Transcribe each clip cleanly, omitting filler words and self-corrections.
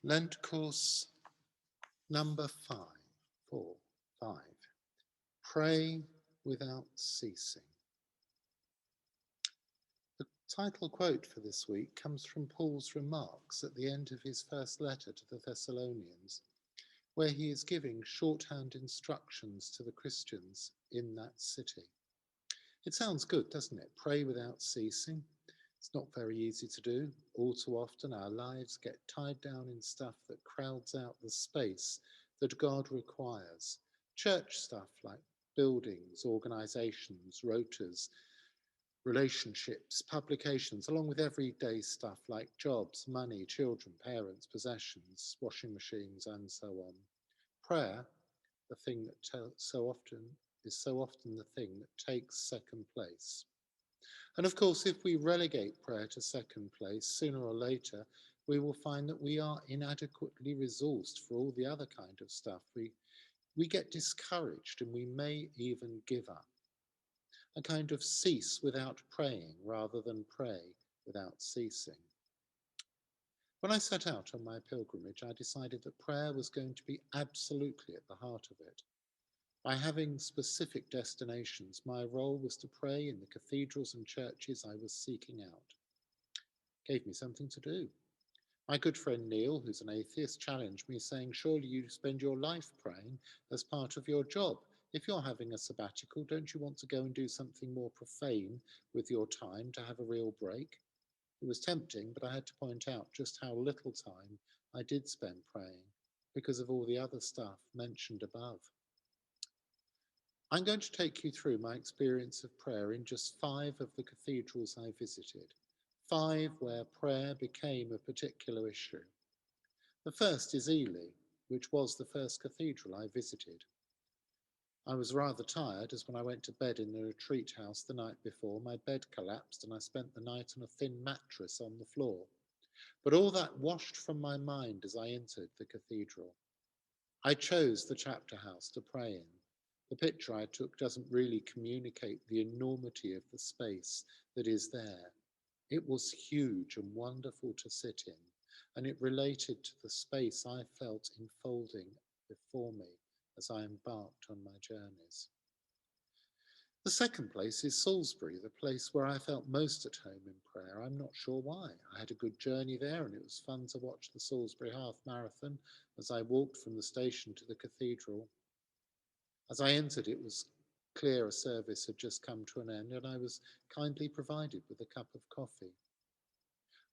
Lent Course number 5. Pray without ceasing. The title quote for this week comes from Paul's remarks at the end of his first letter to the Thessalonians, where he is giving shorthand instructions to the Christians in that city. It sounds good, doesn't it? Pray without ceasing. It's not very easy to do. All too often our lives get tied down in stuff that crowds out the space that God requires. Church stuff like buildings, organisations, rotas, relationships, publications, along with everyday stuff like jobs, money, children, parents, possessions, washing machines, and so on. Prayer, the thing that so often the thing that takes second place. And of course, if we relegate prayer to second place, sooner or later, we will find that we are inadequately resourced for all the other kind of stuff. We get discouraged and we may even give up. A kind of cease without praying rather than pray without ceasing. When I set out on my pilgrimage, I decided that prayer was going to be absolutely at the heart of it. By having specific destinations, my role was to pray in the cathedrals and churches I was seeking out. It gave me something to do. My good friend Neil, who's an atheist, challenged me, saying, surely you spend your life praying as part of your job. If you're having a sabbatical, don't you want to go and do something more profane with your time to have a real break? It was tempting, but I had to point out just how little time I did spend praying because of all the other stuff mentioned above. I'm going to take you through my experience of prayer in just 5 of the cathedrals I visited, 5 where prayer became a particular issue. The first is Ely, which was the first cathedral I visited. I was rather tired, as when I went to bed in the retreat house the night before, my bed collapsed and I spent the night on a thin mattress on the floor. But all that washed from my mind as I entered the cathedral. I chose the chapter house to pray in. The picture I took doesn't really communicate the enormity of the space that is there. It was huge and wonderful to sit in, and it related to the space I felt enfolding before me as I embarked on my journeys. The second place is Salisbury, the place where I felt most at home in prayer. I'm not sure why. I had a good journey there, and it was fun to watch the Salisbury Half Marathon as I walked from the station to the cathedral. As I entered, it was clear a service had just come to an end, and I was kindly provided with a cup of coffee.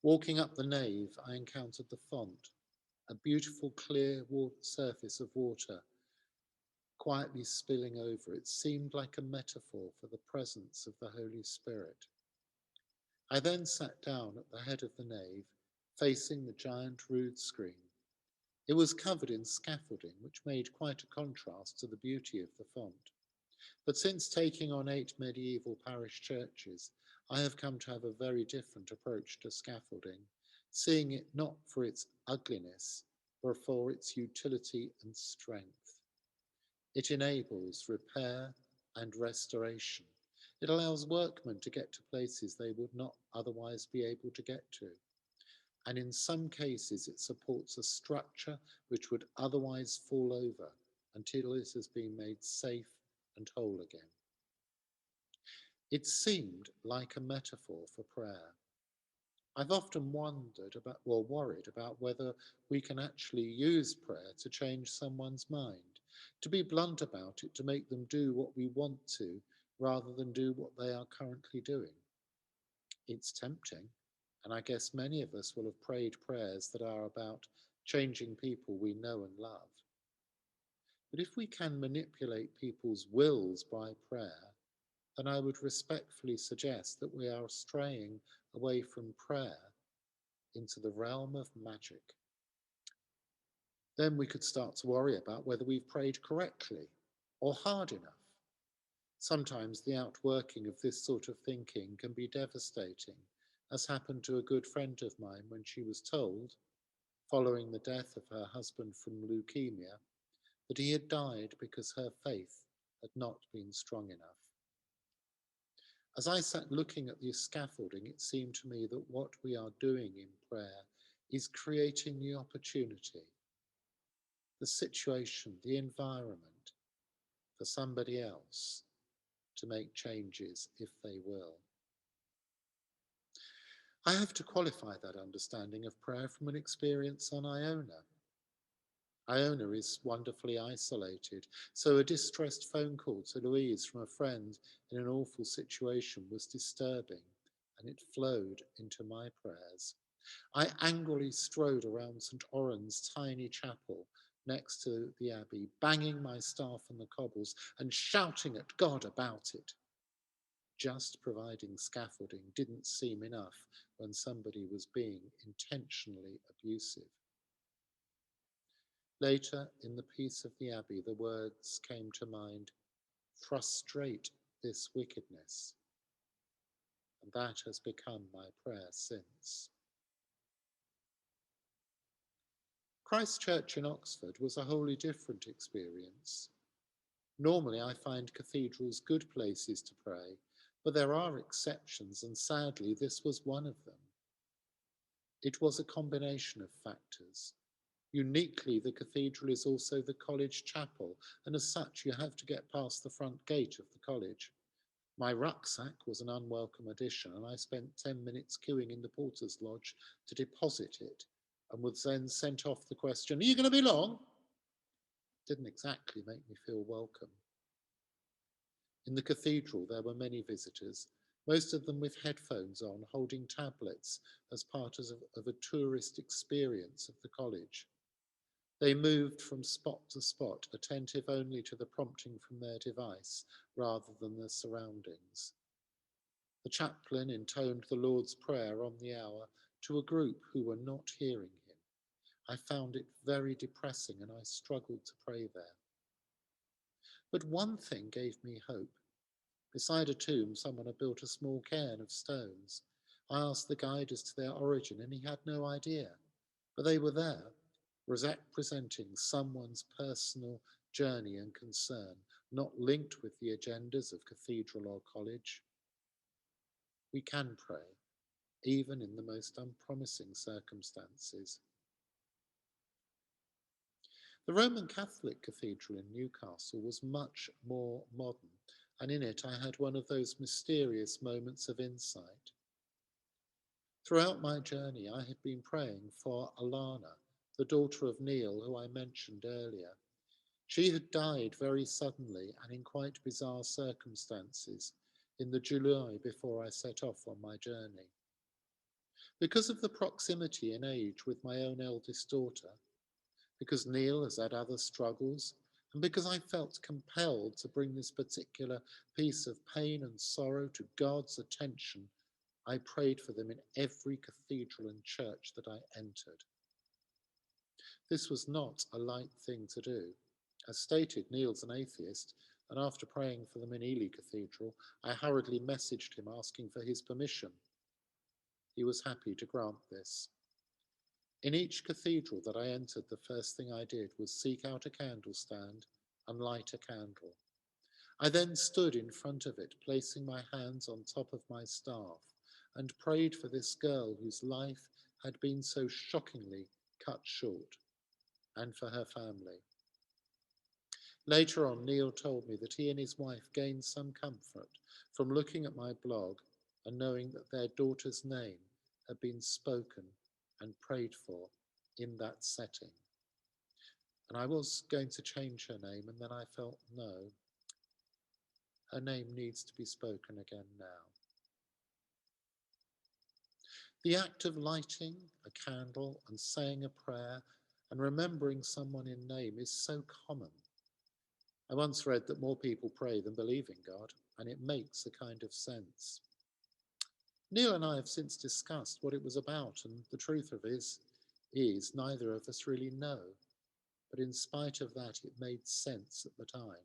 Walking up the nave, I encountered the font, a beautiful clear surface of water quietly spilling over. It seemed like a metaphor for the presence of the Holy Spirit. I then sat down at the head of the nave, facing the giant rood screen. It was covered in scaffolding, which made quite a contrast to the beauty of the font. But since taking on 8 medieval parish churches, I have come to have a very different approach to scaffolding, seeing it not for its ugliness, but for its utility and strength. It enables repair and restoration. It allows workmen to get to places they would not otherwise be able to get to. And in some cases, it supports a structure which would otherwise fall over until it has been made safe and whole again. It seemed like a metaphor for prayer. I've often worried about whether we can actually use prayer to change someone's mind, to be blunt about it, to make them do what we want to, rather than do what they are currently doing. It's tempting, and I guess many of us will have prayed prayers that are about changing people we know and love. But if we can manipulate people's wills by prayer, then I would respectfully suggest that we are straying away from prayer into the realm of magic. Then we could start to worry about whether we've prayed correctly or hard enough. Sometimes the outworking of this sort of thinking can be devastating, as happened to a good friend of mine when she was told, following the death of her husband from leukemia, that he had died because her faith had not been strong enough. As I sat looking at the scaffolding, it seemed to me that what we are doing in prayer is creating the opportunity, the situation, the environment for somebody else to make changes if they will. I have to qualify that understanding of prayer from an experience on Iona. Iona is wonderfully isolated, so a distressed phone call to Louise from a friend in an awful situation was disturbing, and it flowed into my prayers. I angrily strode around St. Oran's tiny chapel next to the abbey, banging my staff on the cobbles and shouting at God about it. Just providing scaffolding didn't seem enough when somebody was being intentionally abusive. Later, in the peace of the abbey, the words came to mind, frustrate this wickedness. And that has become my prayer since. Christ Church in Oxford was a wholly different experience. Normally, I find cathedrals good places to pray, but there are exceptions, and sadly, this was one of them. It was a combination of factors. Uniquely, the cathedral is also the college chapel, and as such, you have to get past the front gate of the college. My rucksack was an unwelcome addition, and I spent 10 minutes queuing in the porter's lodge to deposit it, and was then sent off the question, are you going to be long? Didn't exactly make me feel welcome. In the cathedral, there were many visitors, most of them with headphones on, holding tablets as part of a tourist experience of the college. They moved from spot to spot, attentive only to the prompting from their device rather than the surroundings. The chaplain intoned the Lord's Prayer on the hour to a group who were not hearing him. I found it very depressing and I struggled to pray there. But one thing gave me hope. Beside a tomb, someone had built a small cairn of stones. I asked the guide as to their origin and he had no idea, but they were there, representing someone's personal journey and concern, not linked with the agendas of cathedral or college. We can pray, even in the most unpromising circumstances. The Roman Catholic Cathedral in Newcastle was much more modern, and in it I had one of those mysterious moments of insight. Throughout my journey, I had been praying for Alana, the daughter of Neil, who I mentioned earlier. She had died very suddenly and in quite bizarre circumstances in the July before I set off on my journey. Because of the proximity in age with my own eldest daughter, because Neil has had other struggles, and because I felt compelled to bring this particular piece of pain and sorrow to God's attention, I prayed for them in every cathedral and church that I entered. This was not a light thing to do. As stated, Neil's an atheist, and after praying for them in Ely Cathedral, I hurriedly messaged him asking for his permission. He was happy to grant this. In each cathedral that I entered, the first thing I did was seek out a candle stand and light a candle. I then stood in front of it, placing my hands on top of my staff, and prayed for this girl whose life had been so shockingly cut short, and for her family. Later on, Neil told me that he and his wife gained some comfort from looking at my blog and knowing that their daughter's name had been spoken and prayed for in that setting. And I was going to change her name, and then I felt no, her name needs to be spoken again now. The act of lighting a candle and saying a prayer and remembering someone in name is so common. I once read that more people pray than believe in God, and it makes a kind of sense. Neil and I have since discussed what it was about, and the truth of it is neither of us really know. But in spite of that, it made sense at the time.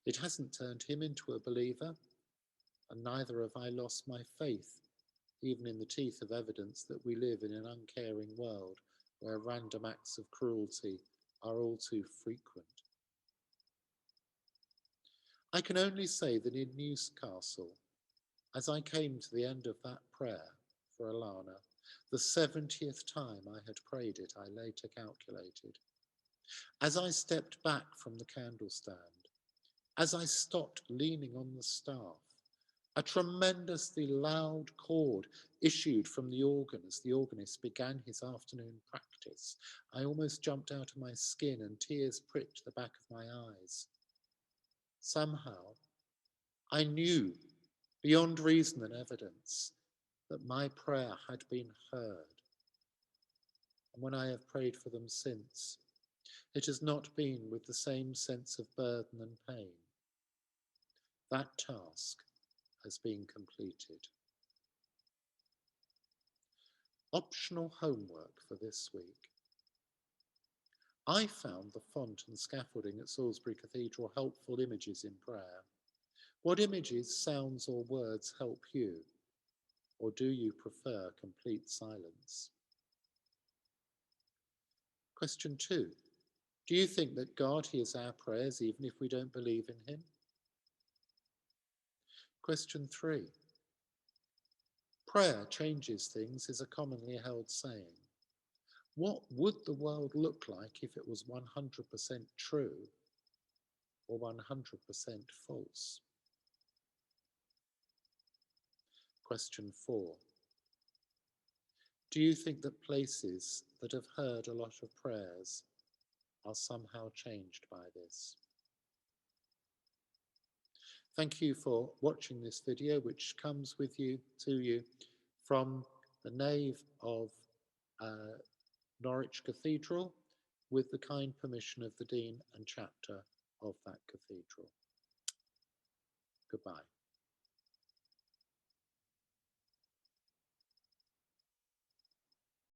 It hasn't turned him into a believer, and neither have I lost my faith, even in the teeth of evidence that we live in an uncaring world where random acts of cruelty are all too frequent. I can only say that in Newcastle, As I came to the end of that prayer for Alana, the 70th time I had prayed it, I later calculated, as I stepped back from the candle stand, as I stopped leaning on the staff, a tremendously loud chord issued from the organ as the organist began his afternoon practice. I almost jumped out of my skin and tears pricked the back of my eyes. Somehow, I knew, beyond reason and evidence, that my prayer had been heard. And when I have prayed for them since, it has not been with the same sense of burden and pain. That task has been completed. Optional homework for this week. I found the font and scaffolding at Salisbury Cathedral helpful images in prayer. What images, sounds, or words help you? Or do you prefer complete silence? Question 2. Do you think that God hears our prayers even if we don't believe in Him? Question 3. Prayer changes things is a commonly held saying. What would the world look like if it was 100% true or 100% false? Question 4. Do you think that places that have heard a lot of prayers are somehow changed by this? Thank you for watching this video, which comes to you from the nave of Norwich Cathedral with the kind permission of the Dean and Chapter of that cathedral. Goodbye.